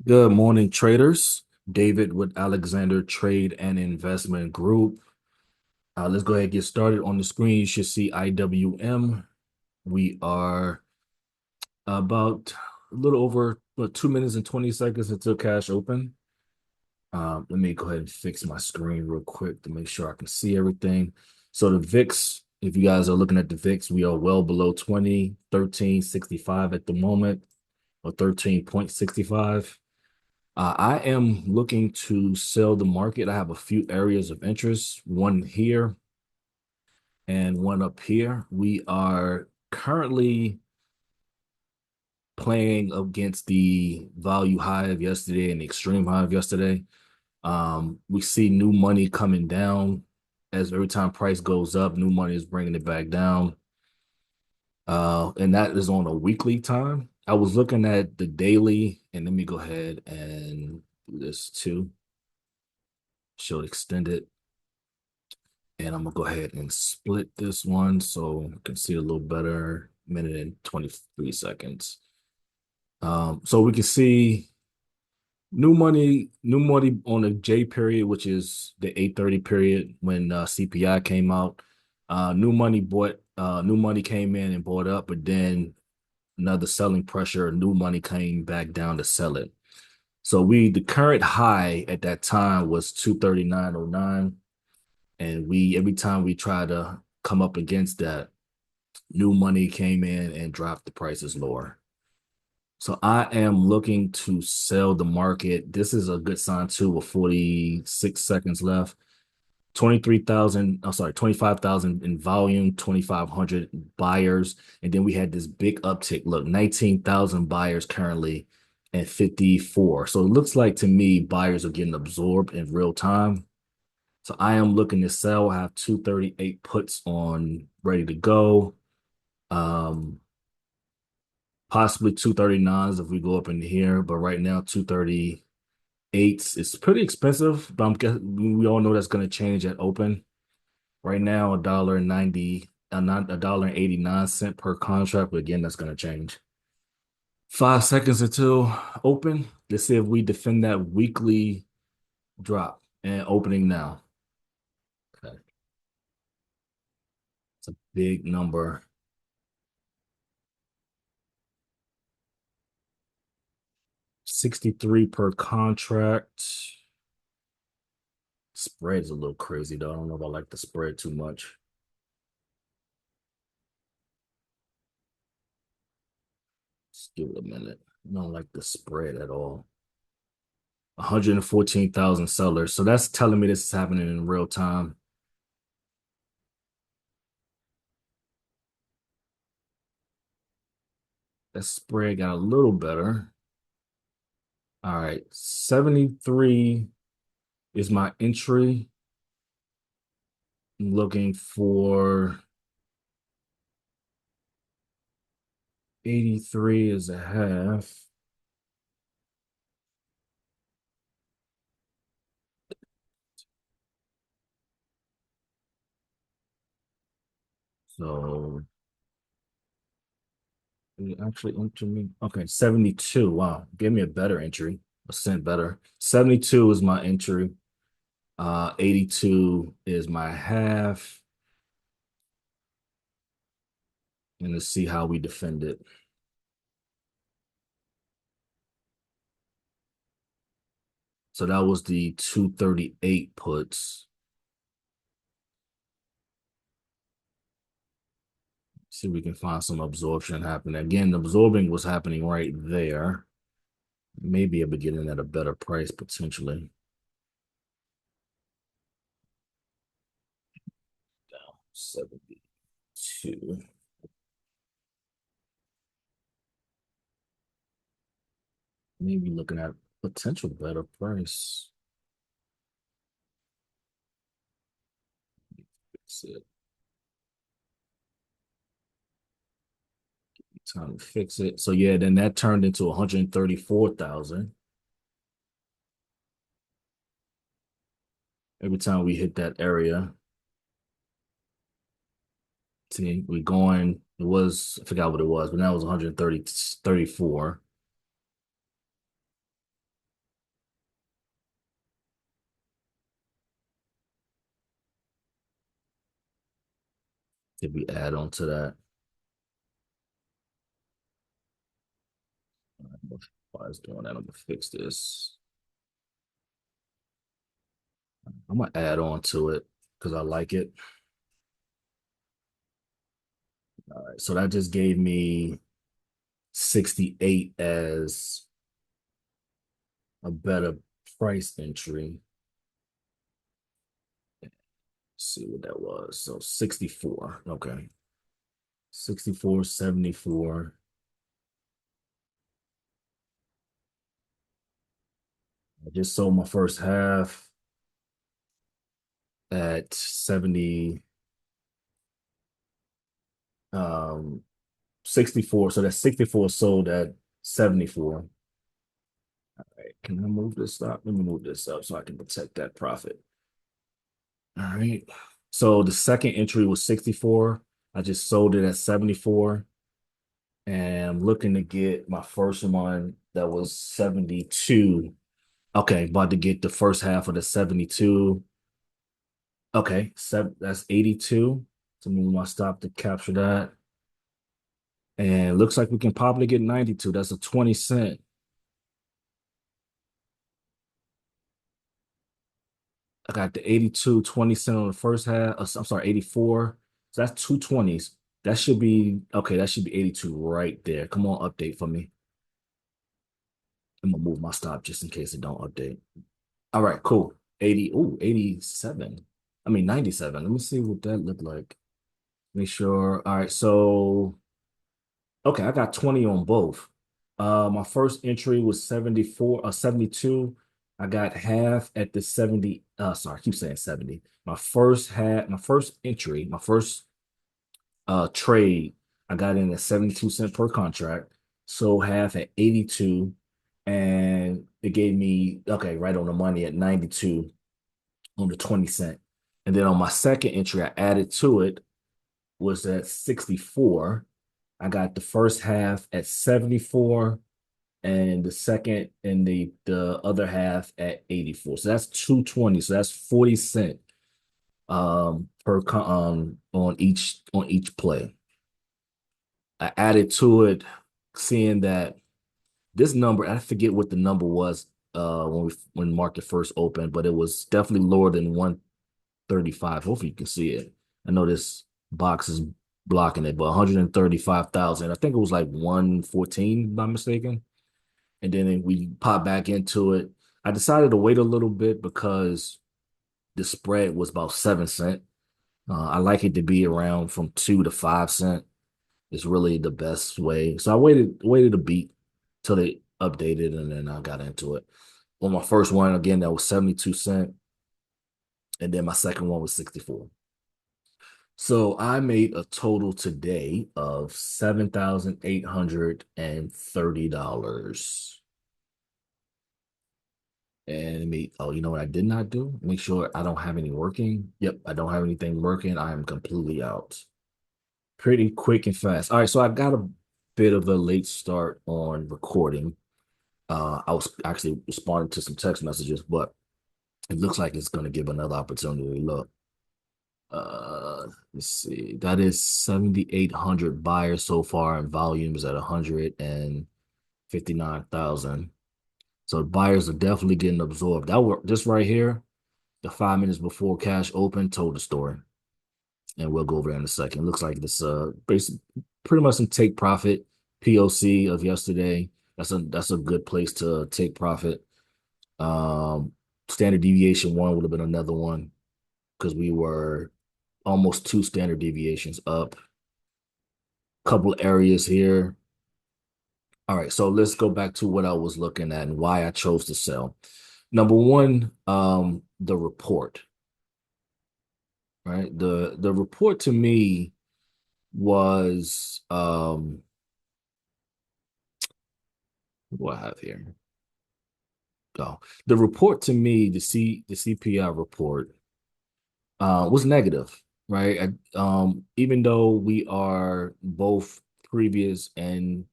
Good morning, traders. David with Alexander Trade and Investment Group. Let's go ahead and get started. On the screen, you should see IWM. We are about a little over 2 minutes and 20 seconds until cash open. Let me go ahead and fix my screen real quick to make sure I can see everything. So the VIX, if you guys are looking at the VIX, we are well below 20, 13.65 at the moment, or 13.65. I am looking to sell the market. I have a few areas of interest, one here and one up here. We are currently playing against the value high of yesterday and the extreme high of yesterday. We see new money coming down as every time price goes up, new money is bringing it back down. And that is on a weekly time. I was looking at the daily, and let me go ahead and do this too. Show extended. And I'm gonna go ahead and split this one so you can see a little better. Minute and 23 seconds. So we can see new money on the J period, which is the 8:30 period when CPI came out. New money came in and bought up, but then another selling pressure, new money came back down to sell it. So the current high at that time was 239.09. And every time we try to come up against that, new money came in and dropped the prices lower. So I am looking to sell the market. This is a good sign too, with 46 seconds left. 23,000, I'm sorry, 25,000 in volume, 2,500 buyers. And then we had this big uptick. Look, 19,000 buyers currently and 54. So it looks like to me, buyers are getting absorbed in real time. So I am looking to sell. I have 238 puts on ready to go. Um, Possibly 239s if we go up in here, but right now 238s is pretty expensive, but I'm guessing we all know that's going to change at open. Right now, $1.90, not $1.89 per contract, but again, that's going to change. 5 seconds until open. Let's see if we defend that weekly drop and opening now. Okay, it's a big number. 63 per contract. Spread's a little crazy though. I don't know if I like the spread too much. Just give it a minute. I don't like the spread at all. 114,000 sellers. So that's telling me this is happening in real time. That spread got a little better. All right. 73 is my entry. I'm looking for 83 is a half. So it actually enter me. Okay, 72. Wow. Give me a better entry. A cent better. 72 is my entry. 82 is my half. And let's see how we defend it. So that was the 238 puts. See if we can find some absorption happening. Again, the absorbing was happening right there. Maybe able to get in at a better price potentially. 72. Maybe looking at potential better price. Fix it. Time to fix it. So yeah, then that turned into 134,000 every time we hit that area. See, we going, it was, I forgot what it was, but now it was 130, 34. Did we add on to that? Why is doing that? I'm gonna fix this. I'm gonna add on to it because I like it. All right, so that just gave me 68 as a better price entry. Let's see what that was. So 64. Okay. 64.74. I just sold my first half at 70, 64. So that's 64 sold at 74. All right. Can I move this up? Let me move this up so I can protect that profit. All right. So the second entry was 64. I just sold it at 74. And I'm looking to get my first one that was 72. Okay, about to get the first half of the 72. Okay, that's 82. So move my stop to capture that. And looks like we can probably get 92. That's a 20 cent. I got the 82, 20 cent on the first half. I'm sorry, 84. So that's two 20s. That should be okay. That should be 82 right there. Come on, update for me. I'm gonna move my stop just in case it don't update. All right, cool. 80. Ooh, 87. I mean 97. Let me see what that looked like. Make sure. All right, so okay, I got 20 on both. My first entry was 74, 72. I got half at the 70. Sorry, I keep saying 70. My first entry, my first trade, I got in at 72 cents per contract, sold half at 82, and it gave me okay, right on the money at 92 on the 20 cent. And then on my second entry, I added to it was at 64. I got the first half at 74 and the second and the other half at 84. So that's 220. So that's 40 cent on each play. I added to it seeing that this number, I forget what the number was when market first opened, but it was definitely lower than 135. Hopefully you can see it. I know this box is blocking it, but 135,000. I think it was like 114 by mistaken. And then we popped back into it. I decided to wait a little bit because the spread was about 7 cent. I like it to be around from 2 to 5 cent. It's really the best way. So I waited a beat till they updated and then I got into it. On my first one, again, that was 72 cent. And then my second one was 64. So I made a total today of $7,830. And oh, you know what I did not do? Make sure I don't have any working. Yep, I don't have anything working. I am completely out. Pretty quick and fast. All right, so I got a bit of a late start on recording. I was actually responding to some text messages, but it looks like it's going to give another opportunity to look. Let's see. That is 7,800 buyers so far, and volume is at 159,000. So buyers are definitely getting absorbed. That work just right here, the 5 minutes before cash open told the story. And we'll go over that in a second. Looks like this pretty much some take profit POC of yesterday. That's a good place to take profit. Um, Standard deviation one would have been another one because we were almost two standard deviations up. Couple areas here. All right, so let's go back to what I was looking at and why I chose to sell. Number one, the report, right? The report to me was what do I have here? Go. The report to me, the CPI report, was negative, right? Even though we are both previous and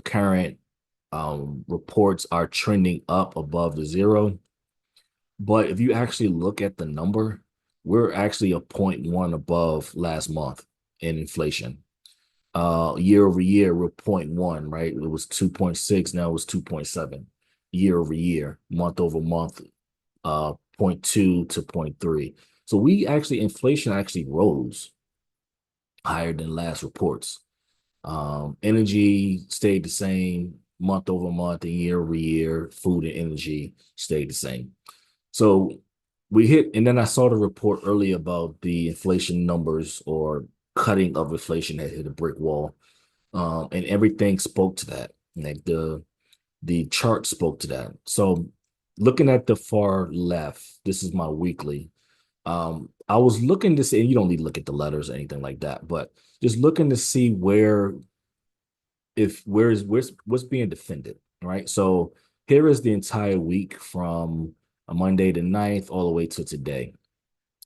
current reports are trending up above the zero, but if you actually look at the number, we're actually a point 0.1 above last month. in inflation. Year over year, we're 0.1, right? It was 2.6, now it's 2.7 year over year, month over month, 0.2 to 0.3. So we actually, inflation actually rose higher than last reports. Energy stayed the same month over month and year over year. Food and energy stayed the same. So we hit, and then I saw the report earlier about the inflation numbers or cutting of inflation that hit a brick wall. And everything spoke to that. Like the chart spoke to that. So looking at the far left, this is my weekly. I was looking to see, and you don't need to look at the letters or anything like that, but just looking to see where if where's what's being defended, right? So here is the entire week from a Monday the 9th all the way to today.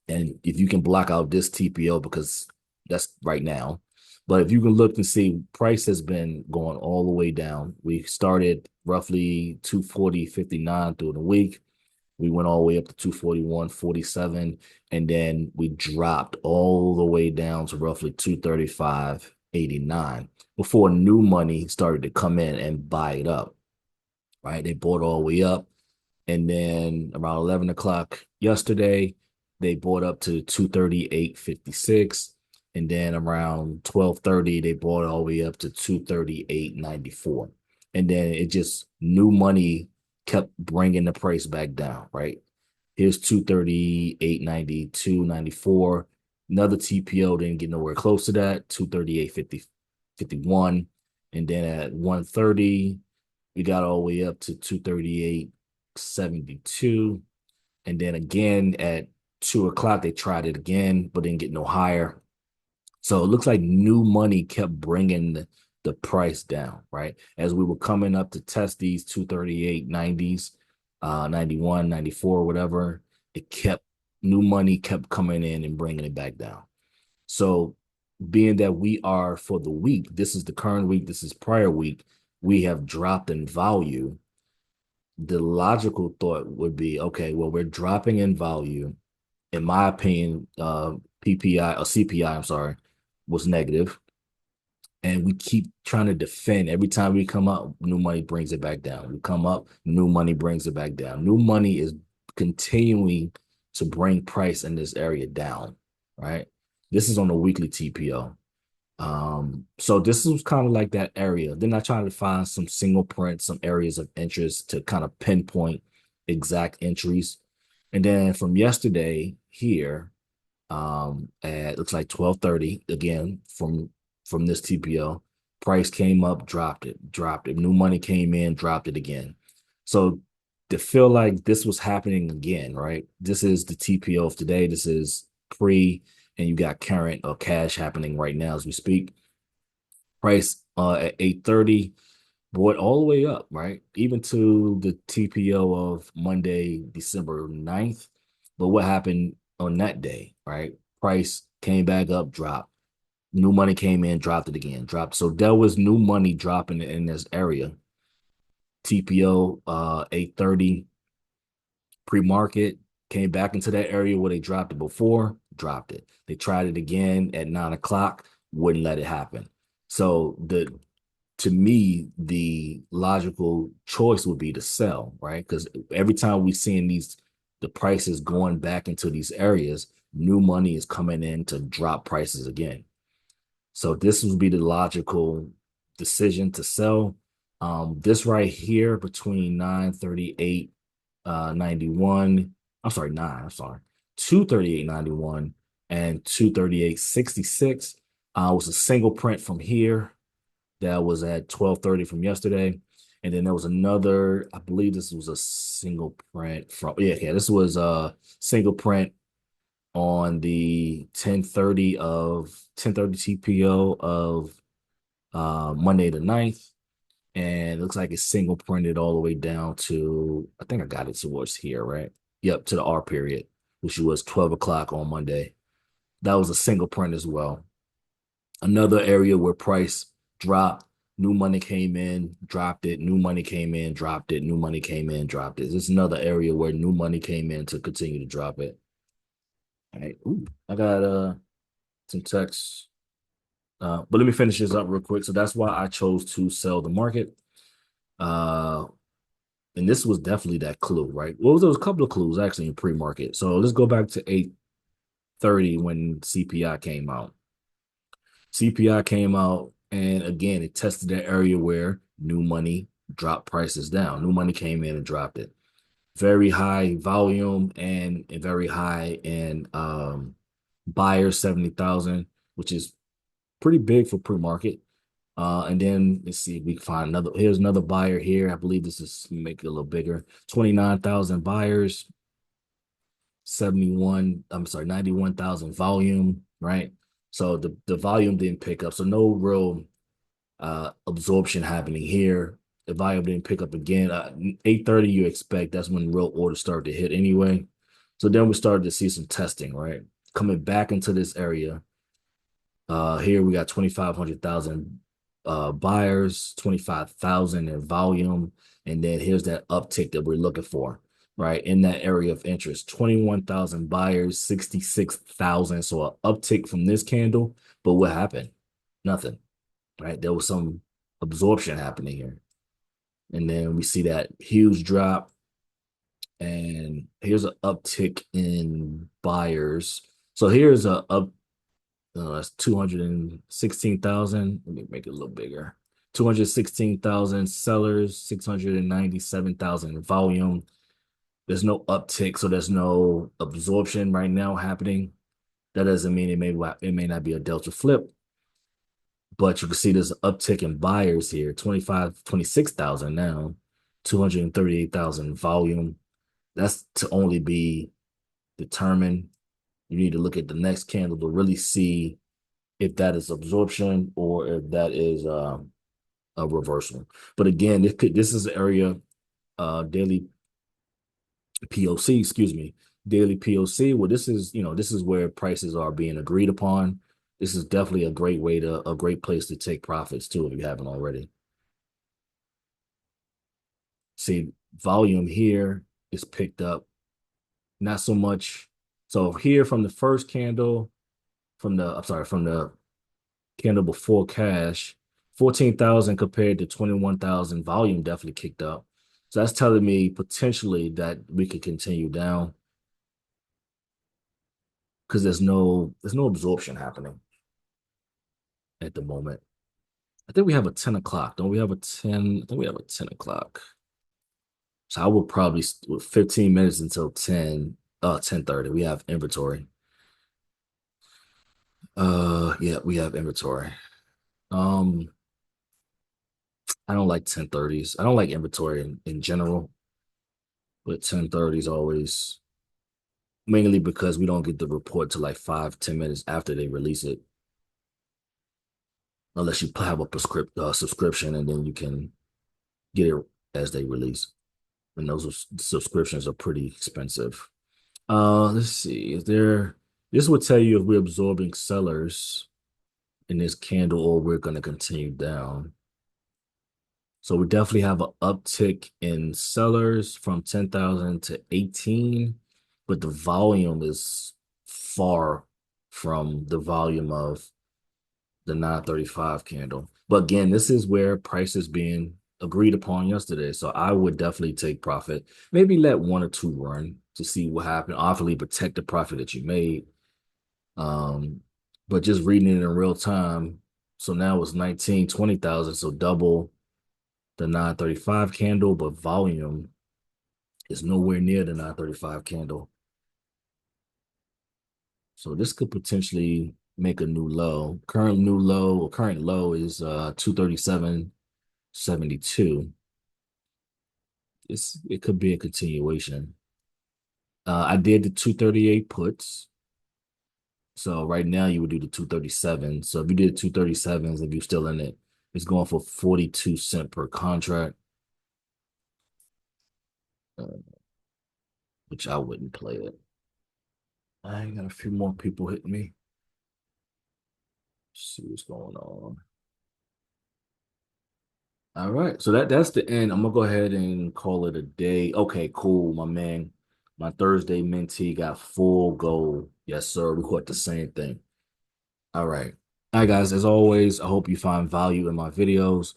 And if you can block out this TPO because that's right now. But if you can look and see, price has been going all the way down. We started roughly 240.59 through the week. We went all the way up to 241.47, and then we dropped all the way down to roughly 235.89 before new money started to come in and buy it up, right? They bought all the way up. And then around 11 o'clock yesterday, they bought up to 238.56. And then around 12:30, they bought all the way up to 238.94. And then it just, new money kept bringing the price back down, right? Here's 238.92, 94. Another TPO didn't get nowhere close to that, 238.51. And then at 1:30, we got all the way up to 238.72. And then again at 2 o'clock, they tried it again, but didn't get no higher. So it looks like new money kept bringing the price down, right? As we were coming up to test these 238.90s, 91, 94, whatever, it kept, new money kept coming in and bringing it back down. So being that we are for the week, this is the current week, this is prior week, we have dropped in value. The logical thought would be, okay, well, we're dropping in value. In my opinion, PPI or CPI, I'm sorry, was negative. And we keep trying to defend. Every time we come up, new money brings it back down. We come up, new money brings it back down. New money is continuing to bring price in this area down, right? This is on the weekly TPO. So this is kind of like that area. Then I try to find some single print, some areas of interest to kind of pinpoint exact entries. And then from yesterday here, at looks like 12:30 again from this TPO, price came up, dropped it, dropped it. New money came in, dropped it again. So to feel like this was happening again, right? This is the TPO of today. This is pre, and you got current or cash happening right now as we speak. Price at 8:30 bought all the way up, right? Even to the TPO of Monday, December 9th. But what happened on that day, right? Price came back up, dropped. New money came in, dropped it again, dropped. So there was new money dropping in this area. TPO 8:30 pre-market came back into that area where they dropped it before, dropped it. They tried it again at 9 o'clock, wouldn't let it happen. So to me, the logical choice would be to sell, right? Because every time we seeing the prices going back into these areas, new money is coming in to drop prices again. So this would be the logical decision to sell. This right here between 938 91. I'm sorry, 238.91 and 238.66 was a single print from here that was at 12:30 from yesterday. And then there was another, I believe this was a single print from, yeah, this was a single print on the 10:30 TPO of Monday the 9th. And it looks like it's single printed all the way down to, I think I got it towards here, right? Yep, to the R period, which was 12 o'clock on Monday. That was a single print as well. Another area where price dropped, new money came in, dropped it, new money came in, dropped it, new money came in, dropped it. This is another area where new money came in to continue to drop it. All right. Ooh, I got some text. But let me finish this up real quick. So that's why I chose to sell the market. Uh, and this was definitely that clue, right? Well, there was a couple of clues actually in pre-market. So let's go back to 8:30 when CPI came out. CPI came out, and again, it tested that area where new money dropped prices down. New money came in and dropped it. Very high volume and very high in buyers, 70,000, which is pretty big for pre-market. And then let's see if we can find another. Here's another buyer here. I believe this is make it a little bigger. 29,000 buyers, 71, I'm sorry, 91,000 volume, right? So the volume didn't pick up. So no real absorption happening here. The volume didn't pick up again. 8:30, you expect that's when real orders start to hit anyway. So then we started to see some testing, right? Coming back into this area. Here we got 2,500,000 buyers, 25,000 in volume, and then here's that uptick that we're looking for, right? In that area of interest, 21,000 buyers, 66,000. So an uptick from this candle, but what happened? Nothing, right? There was some absorption happening here. And then we see that huge drop, and here's an uptick in buyers. So here's a up that's 216,000. Let me make it a little bigger. 216,000 sellers, 697,000 volume. There's no uptick, so there's no absorption right now happening. That doesn't mean it may not be a delta flip, but you can see there's an uptick in buyers here, 26,000 now, 238,000 volume. That's to only be determined. You need to look at the next candle to really see if that is absorption or if that is a reversal. But again, this is the area daily POC, excuse me, daily POC. Well, this is where prices are being agreed upon. This is definitely a great place to take profits too if you haven't already. See, volume here is picked up, not so much. So here from the first candle, from the candle before cash, 14,000 compared to 21,000 volume definitely kicked up. So that's telling me potentially that we could continue down because there's no absorption happening at the moment. I think we have a 10 o'clock. Don't we have a 10? I think we have a 10 o'clock. So I will probably with 15 minutes until 10:30. We have inventory. Yeah, we have inventory. Um, I don't like 10:30s. I don't like inventory in general, but 10:30 is always mainly because we don't get the report to like 5, 10 minutes after they release it, unless you have a subscription and then you can get it as they release. And subscriptions are pretty expensive. Let's see. This would tell you if we're absorbing sellers in this candle or we're going to continue down. So we definitely have an uptick in sellers from 10,000 to 18, but the volume is far from the volume of the 935 candle. But again, this is where price is being agreed upon yesterday. So I would definitely take profit. Maybe let one or two run to see what happened. Obviously, protect the profit that you made. Um, but just reading it in real time. So now it's 19, 20,000. So double the 935 candle, but volume is nowhere near the 935 candle. So this could potentially make a new low. Current low is 237.72. It could be a continuation. I did the 238 puts. So right now you would do the 237. So if you did 237s, if you're still in it, it's going for 42 cents per contract, uh, which I wouldn't play it. I got a few more people hitting me. Let's see what's going on. All right, so that's the end. I'm gonna go ahead and call it a day. Okay, cool, my man. My Thursday mentee got full gold. Yes, sir. We caught the same thing. All right. All right, guys, as always, I hope you find value in my videos.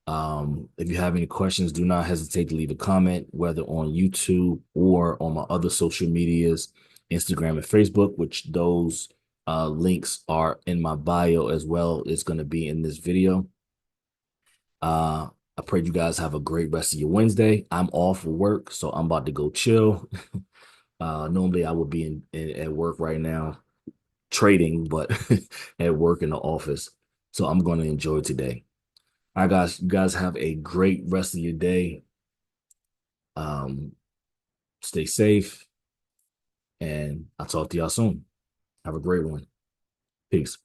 If you have any questions, do not hesitate to leave a comment, whether on YouTube or on my other social medias, Instagram and Facebook, which those links are in my bio as well. It's going to be in this video. Uh, I pray you guys have a great rest of your Wednesday. I'm off for work, so I'm about to go chill. Normally, I would be at work right now trading, but at work in the office. So I'm going to enjoy today. All right, guys, you guys have a great rest of your day. Um, Stay safe, and I'll talk to y'all soon. Have a great one. Peace.